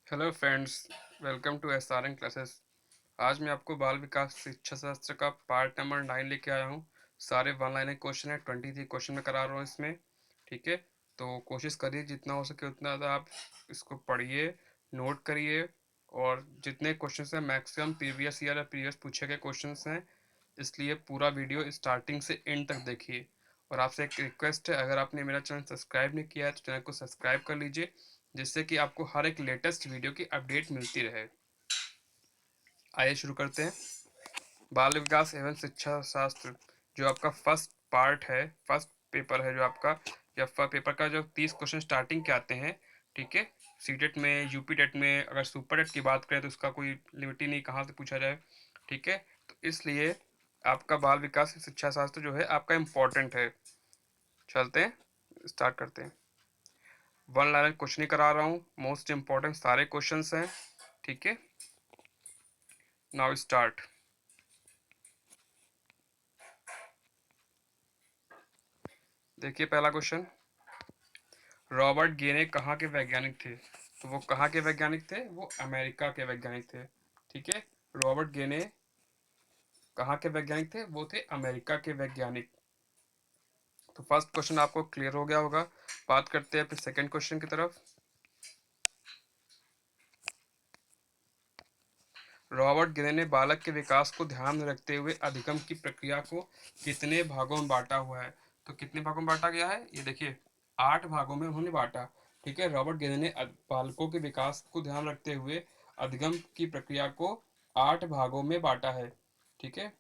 Hello friends, welcome to SRN classes. आज मैं आपको बाल विकास शिक्षा शास्त्र का पार्ट नंबर 9 लेके आया हूँ। सारे वन लाइनर क्वेश्चन है, 23 क्वेश्चन में करा रहा हूँ इसमें। ठीक है, तो कोशिश करिए जितना हो सके उतना ज़्यादा आप इसको पढ़िए, नोट करिए। और जितने क्वेश्चन हैं मैक्सिमम प्रीवियस ईयर या प्रीवियस पूछे गए क्वेश्चन हैं, इसलिए पूरा वीडियो स्टार्टिंग से एंड तक देखिए। और आपसे एक रिक्वेस्ट है, अगर आपने मेरा चैनल सब्सक्राइब नहीं किया है तो चैनल को सब्सक्राइब कर लीजिए, जिससे कि आपको हर एक लेटेस्ट वीडियो की अपडेट मिलती रहे। आइए शुरू करते हैं। बाल विकास एवं शिक्षा शास्त्र जो आपका फर्स्ट पार्ट है, फर्स्ट पेपर है जो आपका, या फर्स्ट पेपर का जो 30 क्वेश्चन स्टार्टिंग के आते हैं। ठीक है, सीटेट में, यूपी टेट में, अगर सुपर टेट की बात करें तो उसका कोई लिमिट ही नहीं कहाँ से पूछा जाए। ठीक है, तो इसलिए आपका बाल विकास शिक्षा शास्त्र जो है आपका इम्पोर्टेंट है। चलते हैं, स्टार्ट करते हैं। वन लाइन क्वेश्चन ही करा रहा हूँ, मोस्ट इम्पोर्टेंट सारे क्वेश्चंस हैं। ठीक है, नाउ स्टार्ट। देखिए पहला क्वेश्चन, रॉबर्ट गेने कहाँ के वैज्ञानिक थे? तो वो कहाँ के वैज्ञानिक थे? वो अमेरिका के वैज्ञानिक थे। ठीक है, रॉबर्ट गेने कहाँ के वैज्ञानिक थे? वो थे अमेरिका के वैज्ञानिक। तो फर्स्ट क्वेश्चन आपको क्लियर हो गया होगा। बात करते हैं फिर सेकंड क्वेश्चन की तरफ। रॉबर्ट गेने ने बालक के विकास को ध्यान में रखते हुए अधिगम की प्रक्रिया को कितने भागों में बांटा हुआ है? तो कितने भागों में बांटा गया है? ये देखिए, 8 भागों में उन्होंने बांटा। ठीक है, रॉबर्ट गेने ने बालकों के विकास को ध्यान रखते हुए अधिगम की प्रक्रिया को 8 भागों में बांटा है। ठीक है,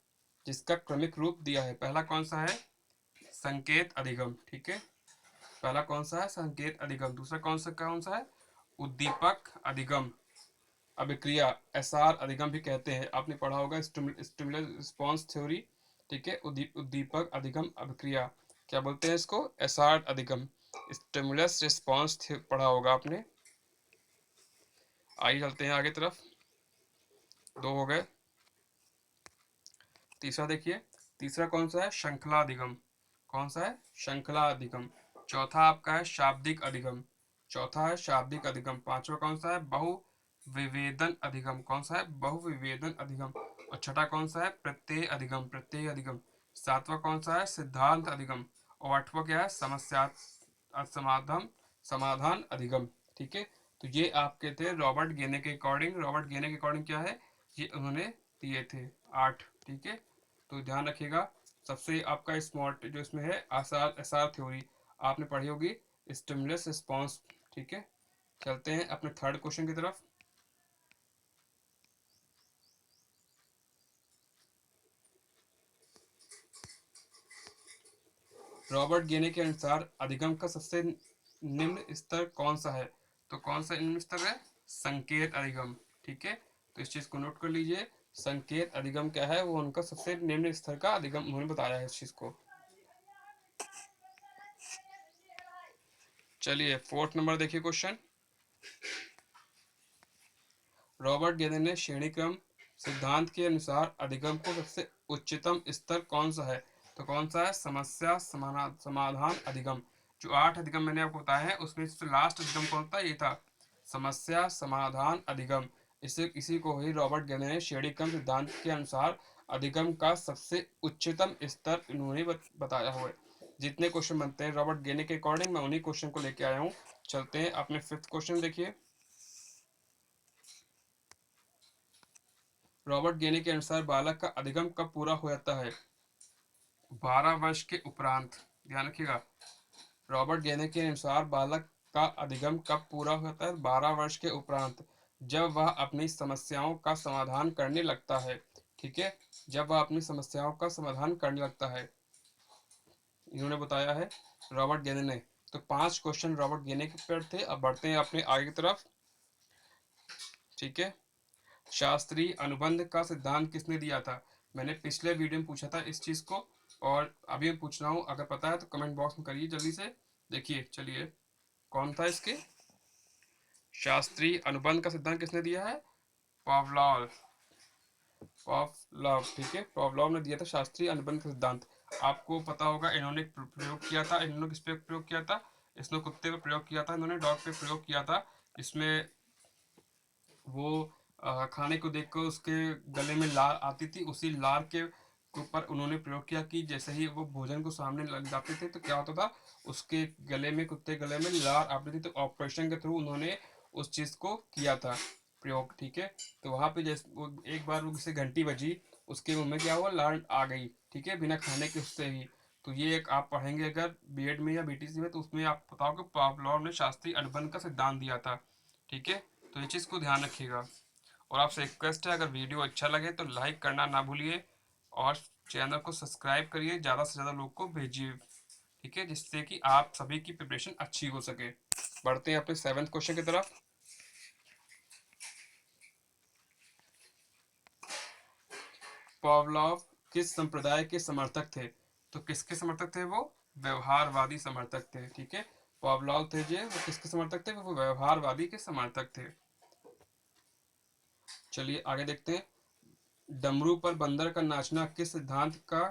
जिसका क्रमिक रूप दिया है। पहला कौन सा है? संकेत अधिगम। ठीक है, पहला कौन सा है? संकेत अधिगम। दूसरा कौन सा है? उद्दीपक अधिगम अभिक्रिया, एसआर अधिगम भी कहते हैं, आपने पढ़ा होगा स्टिमुलस रिस्पॉन्स थ्योरी। ठीक है, उद्दीपक अधिगम अभिक्रिया, क्या बोलते हैं इसको? एसआर अधिगम, स्टिमुलस रिस्पॉन्स पढ़ा होगा आपने। आइए चलते हैं आगे तरफ। दो हो गए, तीसरा देखिए। तीसरा कौन सा है? श्रृंखला अधिगम। कौन सा है? श्रृंखला अधिगम। चौथा आपका है शाब्दिक अधिगम। चौथा है शाब्दिक अधिगम। पांचवा कौन सा है? बहु विवेदन अधिगम। कौन सा है? बहु विवेदन अधिगम। और छठा कौन सा है? प्रत्यय अधिगम। प्रत्यय अधिगम। सातवां कौन सा है? सिद्धांत अधिगम। और आठवां क्या है? समस्या समाधान समाधान अधिगम। ठीक है, तो ये आपके थे रॉबर्ट गेने के अकॉर्डिंग। रॉबर्ट गेने के अकॉर्डिंग क्या है? ये उन्होंने दिए थे 8। ठीक है, तो ध्यान रखिएगा। सबसे आपका स्मार्ट जो इसमें है, आसार एसआर थ्योरी आपने पढ़ी होगी, स्टिमुलस रिस्पॉन्स। ठीक है, चलते हैं अपने थर्ड क्वेश्चन की तरफ। रॉबर्ट गेने के अनुसार अधिगम का सबसे निम्न स्तर कौन सा है? तो कौन सा निम्न स्तर है? संकेत अधिगम। ठीक है, तो इस चीज को नोट कर लीजिए। संकेत अधिगम क्या है? वो उनका सबसे निम्न स्तर का अधिगम उन्होंने बताया है इस चीज को। चलिए फोर्थ नंबर देखिए क्वेश्चन। रॉबर्ट गेने ने श्रेणी क्रम सिद्धांत के अनुसार अधिगम को सबसे उच्चतम स्तर कौन सा है? तो कौन सा है? समस्या समाधान अधिगम। जो 8 अधिगम मैंने आपको बताया है उसमें सबसे लास्ट अधिगम कौन था? ये था समस्या समाधान अधिगम। इसी को ही रॉबर्ट गेने ने श्रेणी क्रम सिद्धांत के अनुसार अधिगम का सबसे उच्चतम स्तर इन्होंने बताया हुआ है। जितने क्वेश्चन बनते हैं रॉबर्ट गेने के अकॉर्डिंग, मैं उन्हीं क्वेश्चन को लेके आया हूँ। चलते हैं अपने फिफ्थ क्वेश्चन देखिए। रॉबर्ट गेने के अनुसार बालक का अधिगम कब पूरा हो जाता है? 12 वर्ष के उपरांत। ध्यान रखिएगा, रॉबर्ट गेने के अनुसार बालक का अधिगम कब पूरा हो जाता है? 12 वर्ष के उपरांत, जब वह अपनी समस्याओं का समाधान करने लगता है। ठीक है, जब वह अपनी समस्याओं का समाधान करने लगता है, इन्होंने बताया है रॉबर्ट गेने ने। तो 5 क्वेश्चन रॉबर्ट गेने के पर थे। अब बढ़ते हैं अपने आगे की तरफ। ठीक है, शास्त्रीय अनुबंध का सिद्धांत किसने दिया था? मैंने पिछले वीडियो में पूछा था इस चीज को, और अभी मैं पूछ रहा हूँ। अगर पता है तो कमेंट बॉक्स में करिए जल्दी से। देखिए चलिए, कौन था इसके? शास्त्रीय अनुबंध का सिद्धांत किसने दिया है? पावलॉव। पावलॉव। ठीक है, पावलॉव ने दिया था शास्त्रीय अनुबंध का सिद्धांत। आपको पता होगा इन्होंने प्रयोग किया था। इन्होंने किस पे प्रयोग किया था? इसने कुत्ते पे प्रयोग किया था, इन्होंने डॉग पे प्रयोग किया था। इसमें वो खाने को देखकर उसके गले में लार आती थी। उसी लार के ऊपर उन्होंने प्रयोग किया कि जैसे ही वो भोजन को सामने लग जाते थे तो क्या होता था, उसके गले में, कुत्ते गले में लार आती थी। तो ऑपरेशन के थ्रू उन्होंने उस चीज़ को किया था प्रयोग, ठीक है। तो वहाँ पे जैसे वो एक बार वो किसी घंटी बजी, उसके मुंह में क्या हुआ, लार आ गई, ठीक है, बिना खाने के उससे ही। तो ये एक आप पढ़ेंगे अगर बीएड में या बीटीसी में, तो उसमें आप बताओ कि पावलोव ने शास्त्रीय अनुबंध का सिद्धांत दिया था, ठीक है। तो ये चीज़ को ध्यान रखिएगा। और आपसे रिक्वेस्ट है, अगर वीडियो अच्छा लगे तो लाइक करना ना भूलिए, और चैनल को सब्सक्राइब करिए, ज़्यादा से ज़्यादा लोग को भेजिए, ठीक है, जिससे कि आप सभी की प्रिपरेशन अच्छी हो सके। बढ़ते हैं अपने 7th क्वेश्चन की तरफ। पावलोव किस संप्रदाय के समर्थक थे? तो किसके समर्थक थे वो? व्यवहारवादी समर्थक थे, ठीक है। पावलोव थे जो वो किसके समर्थक थे? वो व्यवहारवादी के समर्थक थे। चलिए आगे देखते हैं। डमरू पर बंदर का नाचना किस सिद्धांत का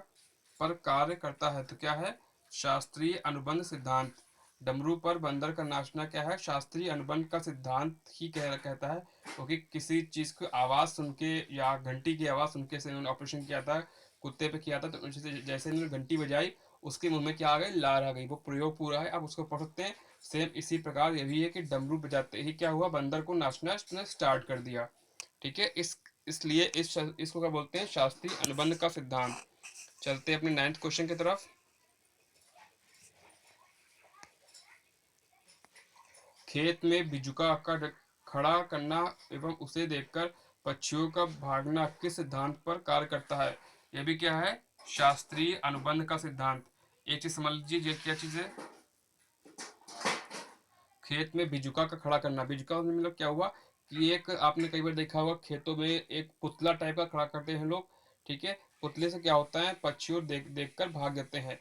पर कार्य करता है? तो क्या है? शास्त्रीय अनुबंध सिद्धांत। डमरू पर बंदर का नाचना क्या है? शास्त्रीय अनुबंध का सिद्धांत ही कहता है, क्योंकि किसी चीज की आवाज सुन के या घंटी की आवाज सुन के से उन्होंने ऑपरेशन किया था, कुत्ते पे किया था। तो जैसे उन्होंने घंटी बजाई, उसके मुंह में क्या आ गई? लार आ गई। वो प्रयोग पूरा है, अब उसको पढ़ सकते हैं। सेम इसी प्रकार ये भी है कि डमरू बजाते ही क्या हुआ? बंदर को नाचना स्टार्ट कर दिया, ठीक है। इसलिए इसको क्या बोलते हैं? शास्त्रीय अनुबंध का सिद्धांत। चलते हैं अपने 9th क्वेश्चन की तरफ। खेत में बिजुका का खड़ा करना एवं उसे देखकर पक्षियों का भागना किस सिद्धांत पर कार्य करता है? यह भी क्या है? शास्त्रीय अनुबंध का सिद्धांत। एक चीज समझ लीजिए, क्या चीज है? खेत में बिजुका का खड़ा करना। बिजुका मतलब क्या हुआ कि एक आपने कई बार देखा होगा, खेतों में एक पुतला टाइप का खड़ा करते हैं लोग, ठीक है। पुतले से क्या होता है? पक्षियों देख कर भाग जाते हैं।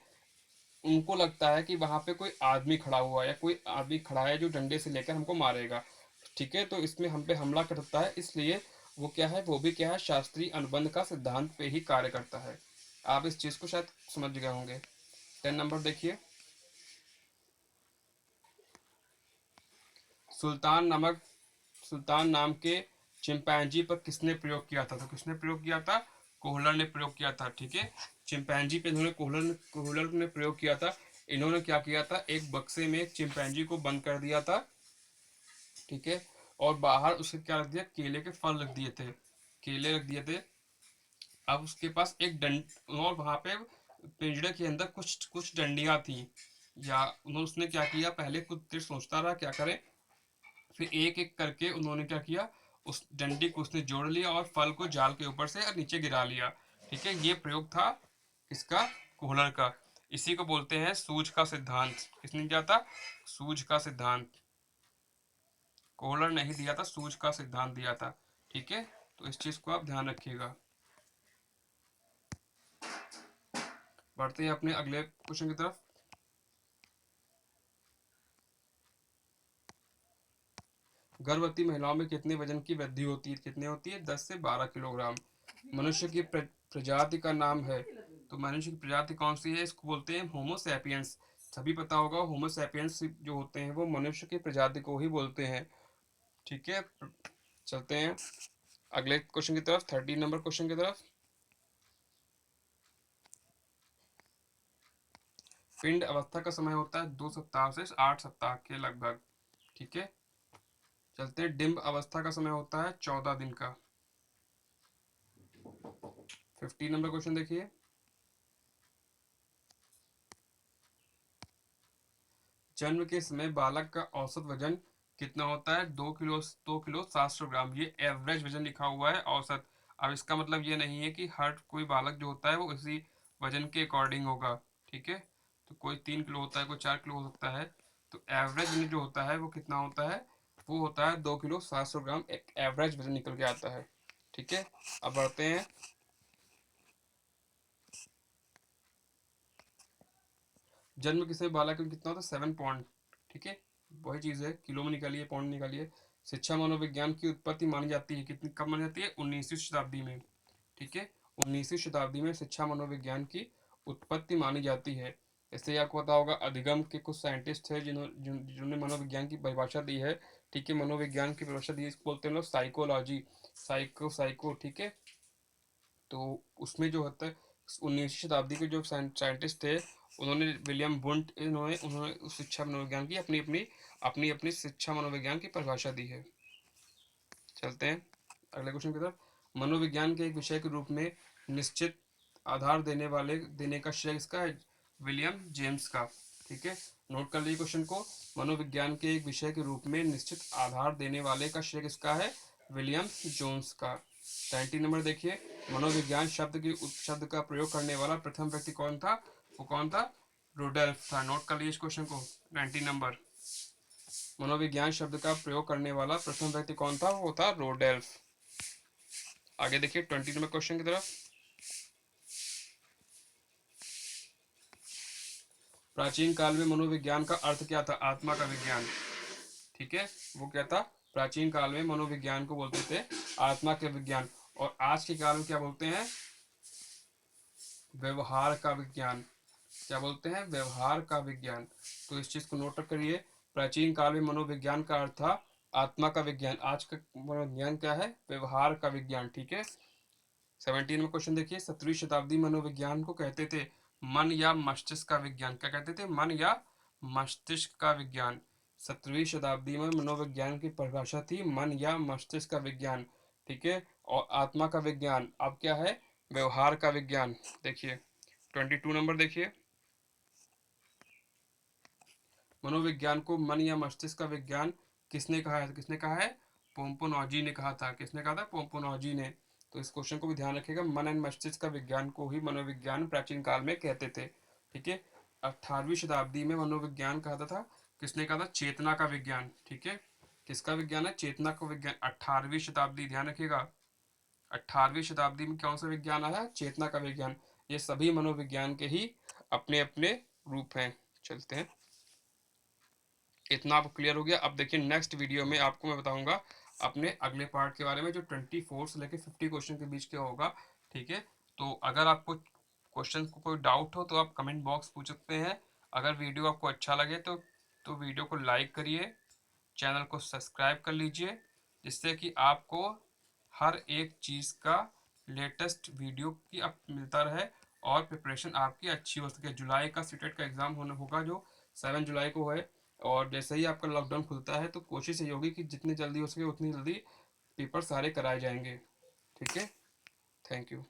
उनको लगता है कि वहां पे कोई आदमी खड़ा हुआ है, या कोई आदमी खड़ा है जो डंडे से लेकर हमको मारेगा, ठीक है। तो इसमें हम पे हमला कर सकता है, इसलिए वो क्या है? वो भी क्या है? शास्त्रीय अनुबंध का सिद्धांत पे ही कार्य करता है। आप इस चीज को शायद समझ गए होंगे। 10 नंबर देखिए। सुल्तान नमक सुल्तान नाम के चिंपैंजी पर किसने प्रयोग किया था? तो किसने प्रयोग किया था? कोहलर ने प्रयोग किया था, ठीक है। चिंपैंजी पे इन्होंने कोहलर ने प्रयोग किया था। इन्होंने क्या किया था? एक बक्से में एक चिंपैंजी को बंद कर दिया था, ठीक है। और बाहर उसके क्या रख दिया? केले के फल रख दिए थे, केले रख दिए थे। अब उसके पास एक डंड, और वहां पे पिंजड़े के अंदर कुछ कुछ डंडियां थी, या उन्होंने उसने क्या किया? पहले कुछ देर सोचता रहा क्या करें, फिर एक एक करके उन्होंने क्या किया? उस डंडी को उसने जोड़ लिया और फल को जाल के ऊपर से नीचे गिरा लिया, ठीक है। ये प्रयोग था इसका, कोहलर का। इसी को बोलते हैं सूझ का सिद्धांत। किसने दिया था? सूझ का सिद्धांत। कोहलर नहीं दिया था, सूझ का सिद्धांत दिया था, ठीक है। तो इस चीज को आप ध्यान रखिएगा। बढ़ते हैं अपने अगले क्वेश्चन की तरफ। गर्भवती महिलाओं में कितने वजन की वृद्धि होती है? कितने होती है? 10 से 12 किलोग्राम। मनुष्य की प्रजाति का नाम है। तो मनुष्य की प्रजाति कौन सी है? इसको बोलते हैं होमो सैपियंस। सभी पता होगा, होमो सैपियंस जो होते हैं वो मनुष्य की प्रजाति को ही बोलते हैं, ठीक है। चलते हैं अगले क्वेश्चन की तरफ, 13 नंबर क्वेश्चन की तरफ। पिंड अवस्था का समय होता है 2 सप्ताह से 8 सप्ताह के लगभग, ठीक है। चलते हैं डिम्ब अवस्था का समय होता है 14 दिन का। 15 नंबर क्वेश्चन देखिए। जन्म के समय बालक का औसत वजन कितना होता है? 2 किलो 700 ग्राम। ये एवरेज वजन लिखा हुआ है, औसत। अब इसका मतलब ये नहीं है कि हर कोई बालक जो होता है वो इसी वजन के अकॉर्डिंग होगा, ठीक है। तो कोई 3 किलो होता है, कोई 4 किलो हो सकता है। तो एवरेज वजन जो होता है वो कितना होता है? वो होता है 2 किलो 700 ग्राम, एक एवरेज वजन निकल के आता है, ठीक है। अब बढ़ते हैं। जन्म के समय बालक में कितना होता है? 7 पॉइंट, ठीक है। वही चीज़ है, किलो में निकालिए, पॉइंट निकालिए। शिक्षा मनोविज्ञान की उत्पत्ति मानी जाती है कितनी, कब मानी जाती है? 19वीं शताब्दी में, ठीक है। 19वीं शताब्दी में शिक्षा मनोविज्ञान की उत्पत्ति मानी जाती है। इससे आपको पता होगा, अधिगम के कुछ साइंटिस्ट हैं जिन्होंने मनोविज्ञान की परिभाषा दी है, ठीक है। मनोविज्ञान की परिभाषा दी, बोलते हैं लोग साइकोलॉजी, साइको, ठीक है। तो उसमें जो होता है 19वीं शताब्दी के जो साइंटिस्ट थे, उन्होंने विलियम वुंट, इन्होंने उन्होंने शिक्षा मनोविज्ञान की अपनी शिक्षा मनोविज्ञान की परिभाषा दी है। चलते हैं अगले क्वेश्चन की तरफ। मनोविज्ञान के एक विषय के रूप में निश्चित आधार देने का श्रेय किसका है? विलियम जेम्स का। ठीक है, नोट कर लीजिए क्वेश्चन को। मनोविज्ञान के एक विषय के रूप में निश्चित आधार देने वाले का श्रेय किसका है? विलियम जोन्स का। 19 नंबर देखिए, मनोविज्ञान शब्द का प्रयोग करने वाला प्रथम व्यक्ति कौन था? वो कौन था? रोडोल्फ था। नोट कर लीजिए इस क्वेश्चन को। 19 नंबर, मनोविज्ञान शब्द का प्रयोग करने वाला प्रथम व्यक्ति कौन था? वो था रोडोल्फ। आगे देखिए 20 नंबर क्वेश्चन की तरफ। प्राचीन काल में मनोविज्ञान का अर्थ क्या था? आत्मा का विज्ञान। ठीक है, वो क्या था? प्राचीन काल में मनोविज्ञान को बोलते थे आत्मा के विज्ञान, और आज के काल में क्या बोलते हैं? व्यवहार का विज्ञान। क्या बोलते हैं? व्यवहार का विज्ञान। तो इस चीज को नोट करिए। प्राचीन काल में मनोविज्ञान का अर्थ था आत्मा का विज्ञान, आज का मनोविज्ञान क्या है? व्यवहार का विज्ञान। ठीक है। 17 में क्वेश्चन देखिए, 17वीं शताब्दी मनोविज्ञान को कहते थे मन या मस्तिष्क का विज्ञान। क्या कहते थे? मन या मस्तिष्क का विज्ञान। 17वीं शताब्दी में मनोविज्ञान की परिभाषा थी मन या मस्तिष्क का विज्ञान। ठीक है, और आत्मा का विज्ञान अब क्या है? व्यवहार का विज्ञान। देखिए 22 नंबर देखिए, मनोविज्ञान को मन या मस्तिष्क का विज्ञान किसने कहा है? किसने कहा है? पोम्पोनॉजी ने कहा था। किसने कहा था? पोम्पोनॉजी ने। तो इस क्वेश्चन को भी ध्यान रखिएगा, मन एंड मस्तिष्क का विज्ञान को ही मनोविज्ञान प्राचीन काल में कहते थे। ठीक है। 18वीं शताब्दी में मनोविज्ञान कहता था, किसने कहा था? चेतना का विज्ञान। ठीक है, किसका विज्ञान है? चेतना का विज्ञान। 18वीं शताब्दी, ध्यान रखिएगा, 18वीं शताब्दी में कौन सा विज्ञान आया? चेतना का विज्ञान। ये सभी मनोविज्ञान के ही अपने अपने रूप हैं। चलते हैं, इतना आपको क्लियर हो गया। अब देखिए नेक्स्ट वीडियो में आपको मैं बताऊंगा अपने अगले पार्ट के बारे में, जो 24 से लेकर 50 क्वेश्चन के बीच का होगा। ठीक है, तो अगर आपको क्वेश्चन को कोई डाउट हो तो आप कमेंट बॉक्स पूछ सकते हैं। अगर वीडियो आपको अच्छा लगे तो वीडियो को लाइक करिए, चैनल को सब्सक्राइब कर लीजिए, जिससे कि आपको हर एक चीज़ का लेटेस्ट वीडियो की आप मिलता रहे और प्रिपरेशन आपकी अच्छी हो सके। जुलाई का सीटेट का एग्ज़ाम होगा, जो 7 जुलाई को है। और जैसे ही आपका लॉकडाउन खुलता है तो कोशिश ये होगी कि जितनी जल्दी हो सके उतनी जल्दी पेपर सारे कराए जाएंगे। ठीक है, थैंक यू।